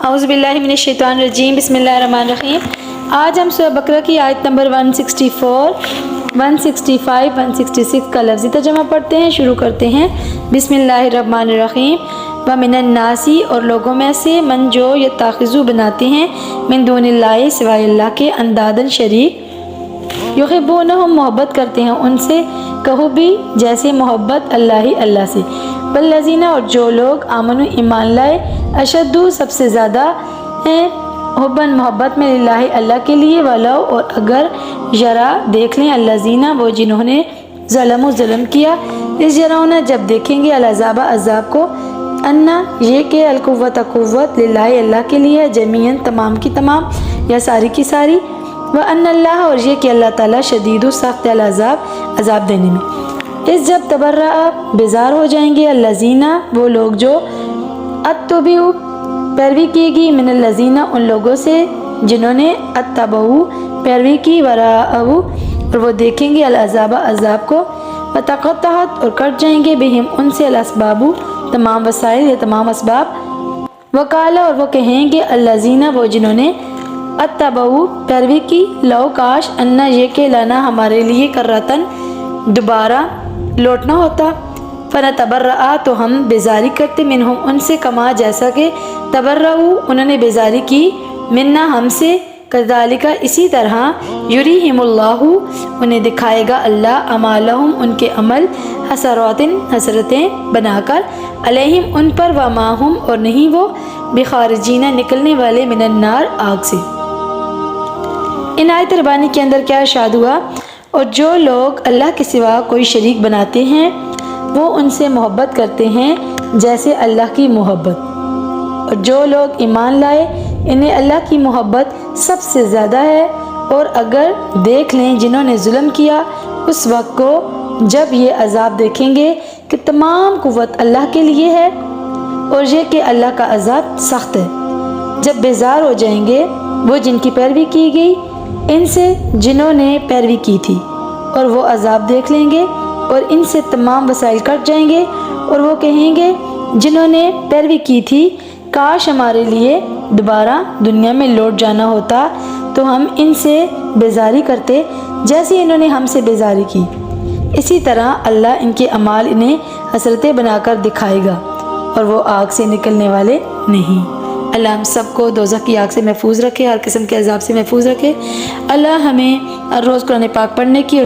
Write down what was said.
اعوذ باللہ من الشیطان الرجیم، بسم اللہ الرحمن الرحیم۔ آج ہم سورہ بقرہ کی آیت نمبر 164، 165، 166 کا لفظی ترجمہ پڑھتے ہیں۔ شروع کرتے ہیں۔ بسم اللہ الرحمن الرحیم۔ وَمِنَ النَّاسِ، اور لوگوں میں سے، من جو یتخذوا بناتے ہیں، من دون اللہ، سوائے اللہ کے، اندادن شریک، یحبونہم محبت کرتے ہیں ان سے، کہو بھی جیسے محبت اللہ سے، والذین، اور جو لوگ، آمنوا ایمان لائے، اشدو سب سے زیادہ ہیں، حبن محبت میں، للہ اللہ کے لیے، ولو اور اگر، یرا دیکھ لیں، الذین وہ جنہوں نے، ظلم کیا، اس یرون جب دیکھیں گے، العذاب عذاب کو، انا یہ کہ، القوت قوت، للہ اللہ کے لیے، جمیعاً تمام کی تمام، یا ساری کی ساری، وَأَنَّ اللَّهَ، اور یہ کہ اللہ تعالیٰ، شدید سخت العذاب، عذاب دینے میں۔ اس جب تبرأ بیزار ہو جائیں گے، الذین وہ لوگ جو، اتبعوا پیروی کی گی، من الذین ان لوگوں سے جنہوں نے، اتبعوا پیروی کی، وراءہو اور وہ دیکھیں گے، العذاب عذاب کو، وتقطعت اور کٹ جائیں گے، بہم ان سے، الاسباب تمام وسائل یا تمام اسباب، وقال اور وہ کہیں گے، الذین وہ جنہوں نے، اتبعوا پیروی کی، لو کاش، انا یہ کہ، لنا ہمارے لیے، کرتن دوبارہ لوٹنا ہوتا، فنتبرأ تو ہم بیزاری کرتے، منہم ان سے، کما جیسا کہ، تبرؤ انہوں نے بیزاری کی، منا ہم سے، کذالک اسی طرح، یریہم اللہ انہیں دکھائے گا اللہ، اعمالہم ان کے عمل، حسرات حسرتیں بنا کر، علیہم ان پر، وما ہم اور نہیں وہ، بخارجین نکلنے والے، من النار آگ سے۔ ان آیت ربانی کے اندر کیا ارشاد ہوا؟ اور جو لوگ اللہ کے سوا کوئی شریک بناتے ہیں، وہ ان سے محبت کرتے ہیں جیسے اللہ کی محبت، اور جو لوگ ایمان لائے، انہیں اللہ کی محبت سب سے زیادہ ہے، اور اگر دیکھ لیں جنہوں نے ظلم کیا، اس وقت کو جب یہ عذاب دیکھیں گے کہ تمام قوت اللہ کے لیے ہے، اور یہ کہ اللہ کا عذاب سخت ہے، جب بیزار ہو جائیں گے وہ جن کی پیروی کی گئی، ان سے جنہوں نے پیروی کی تھی، اور وہ عذاب دیکھ لیں گے، اور ان سے تمام وسائل کٹ جائیں گے، اور وہ کہیں گے جنہوں نے پیروی کی تھی، کاش ہمارے لیے دوبارہ دنیا میں لوٹ جانا ہوتا تو ہم ان سے بیزاری کرتے جیسے انہوں نے ہم سے بیزاری کی، اسی طرح اللہ ان کے اعمال انہیں حسرتیں بنا کر دکھائے گا، اور وہ آگ سے نکلنے والے نہیں۔ اللہ ہم سب کو دوزخ کی آگ سے محفوظ رکھے، ہر قسم کے عذاب سے محفوظ رکھے۔ اللہ ہمیں ہر روز قرآن پاک پڑھنے کی